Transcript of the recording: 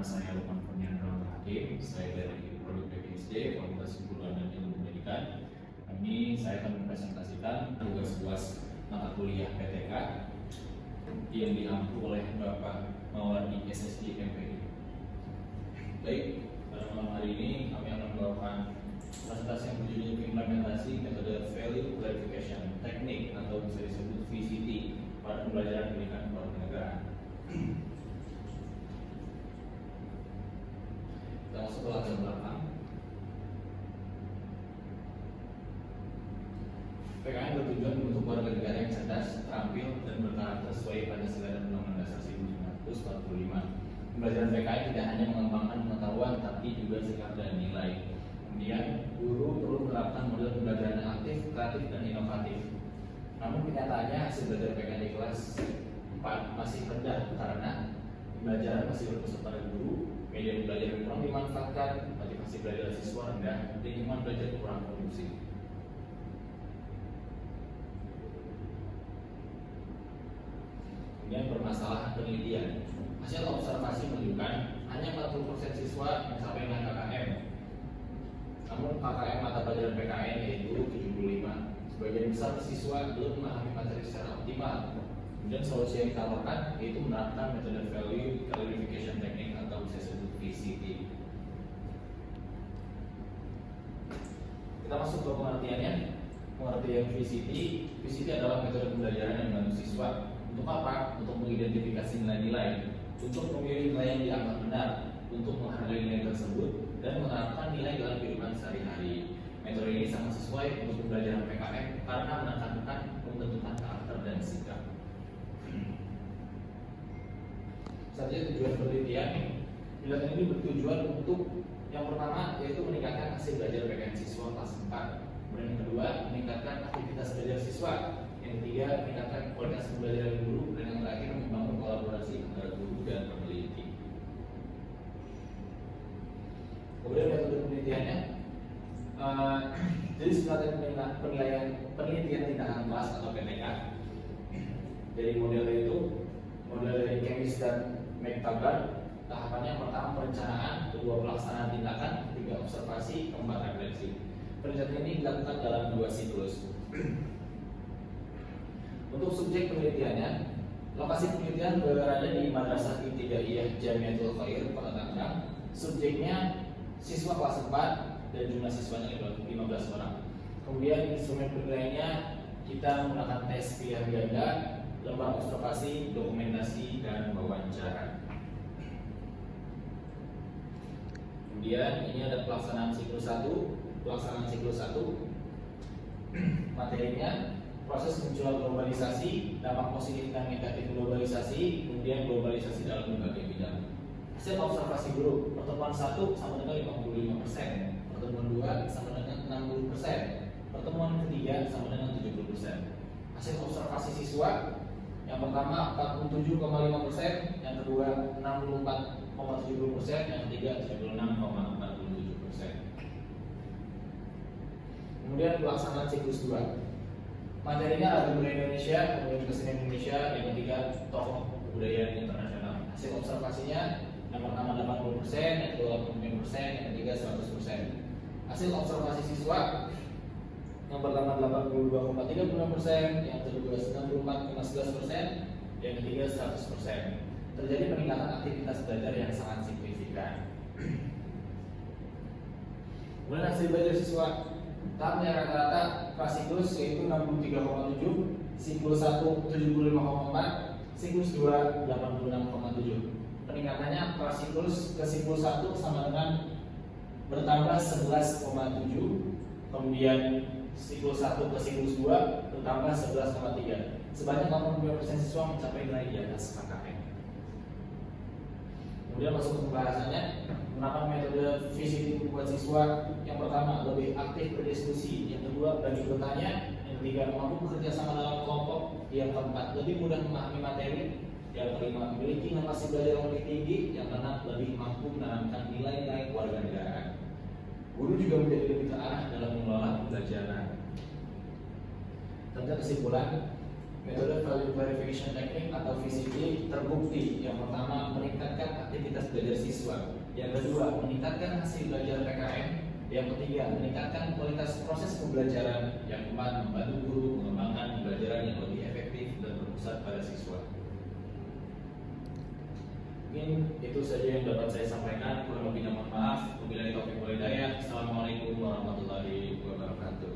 Nama saya Lukman Kurniawan Hakim, saya dari Prodi PhD, Fakultas Keguruan dan Ilmu Pendidikan. Ini saya akan mempresentasikan tugas UAS mata kuliah PTK yang diampu oleh Bapak Mawardi SSD MPI. Baik, pada malam hari ini kami akan membawakan presentasi yang berjudul implementasi metode value clarification teknik atau bisa disebut VCT pada pembelajaran pendidikan kewarganegaraan. Kita masuk ke latar belakang. PKN bertujuan membentuk warga negara yang cerdas, terampil, dan berkarakter sesuai Pancasila dan Undang-Undang Dasar 1945. Pembelajaran PKN tidak hanya mengembangkan pengetahuan, tapi juga sikap dan nilai. Kemudian, guru perlu menerapkan model pembelajaran yang aktif, kreatif, dan inovatif. Namun kenyataannya hasil belajar PKN di kelas 4 masih rendah karena pembelajaran masih berpusat pada guru, media belajar kurang dimanfaatkan, motivasi belajar siswa rendah, lingkungan belajar kurang kondusif. Kemudian permasalahan penelitian. Hasil observasi menunjukkan hanya 40% siswa mencapai nilai KKM. Namun KKM mata pelajaran PKN yaitu 75. Sebagian besar siswa belum memahami materi secara optimal. Kemudian solusi yang ditawarkan yaitu menerapkan metode value clarification technique atau bisa disebut VCT. Kita masuk ke pengertiannya. Pengertian VCT adalah metode pembelajaran yang membantu siswa untuk apa? Untuk mengidentifikasi nilai-nilai, untuk memilih nilai yang dianggap benar, untuk menghargai nilai tersebut, dan menerapkan nilai dalam kehidupan sehari-hari. Metode ini sangat sesuai untuk pembelajaran PKN karena menekankan pembentukan karakter dan sikap. Selanjutnya tujuan penelitian. Penelitian ini bertujuan untuk yang pertama yaitu meningkatkan hasil belajar PKN siswa kelas 4. Kemudian yang kedua, meningkatkan aktivitas belajar siswa. Yang ketiga, meningkatkan kualitas pembelajaran guru. Dan yang terakhir, membangun kolaborasi antara guru dan peneliti. Kemudian metode penelitiannya, jadi setelah penelitian tindakan kelas atau PTK. Dari model itu, model dari Kemis dan McTaggart. Tahapannya yang pertama perencanaan, kedua pelaksanaan tindakan, ketiga observasi, keempat refleksi. Penelitian ini dilakukan dalam 2 siklus. Untuk subjek penelitiannya, lokasi penelitian berada di Madrasah Ibtidaiyah Jamiatul Khair, Kota Tangerang. Subjeknya siswa kelas 4 dan jumlah siswanya 15 orang. Kemudian instrumen penilaiannya kita menggunakan tes pilihan ganda, lembar observasi, dokumentasi, dan wawancara. Kemudian ini ada pelaksanaan siklus 1. Pelaksanaan siklus 1 materinya proses munculnya globalisasi, dampak positif dan negatif globalisasi, kemudian globalisasi dalam berbagai bidang. Hasil observasi guru, pertemuan 1 sama dengan 55%, pertemuan 2 sama dengan 60%, pertemuan ketiga sama dengan 70%. Hasil observasi siswa, yang pertama 47,5%, yang kedua 64,70%, yang ketiga 76,47%. Kemudian pelaksanaan siklus 2. Materinya lagu budaya Indonesia, kemudian kesenian Indonesia, yang ketiga tokoh kebudayaan internasional. Hasil observasinya yang pertama 80%, yang kedua 85%, yang ketiga 100%. Hasil observasi siswa yang pertama 82,36%, yang kedua 94,11%, yang ketiga 100%. Terjadi peningkatan aktivitas belajar yang sangat signifikan. Kemudian hasil belajar siswa tahapnya rata-rata prasiklus yaitu 63,7, siklus 1 75,4, siklus 2 86,7. Peningkatannya prasiklus ke siklus 1 sama dengan bertambah 11,7, kemudian siklus 1 ke siklus 2 bertambah 11,3. Sebanyak 82% siswa mencapai nilai di atas KKM. Kemudian masuk ke pembahasannya. Menggunakan metode VCT buat siswa. Yang pertama, lebih aktif berdiskusi. Yang kedua, berani bertanya. Yang ketiga, mampu bekerja sama dalam kelompok. Yang keempat, lebih mudah memahami materi. Yang kelima, memiliki inovasi belajar yang lebih tinggi. Yang keenam, lebih mampu menanamkan nilai-nilai kewarganegaraan. Guru juga menjadi lebih terarah dalam mengelola pembelajaran. Tentang kesimpulan, metode value clarification technique atau VCT terbukti. Yang pertama, meningkatkan aktivitas belajar siswa. Yang kedua, meningkatkan hasil belajar PKM. Yang ketiga, meningkatkan kualitas proses pembelajaran. Yang keempat, membantu guru mengembangkan pembelajaran yang lebih efektif dan berpusat pada siswa. Mungkin itu saja yang dapat saya sampaikan. Kurang lebihnya mohon maaf. Wabillahi taufiq wal hidayah. Assalamualaikum warahmatullahi wabarakatuh.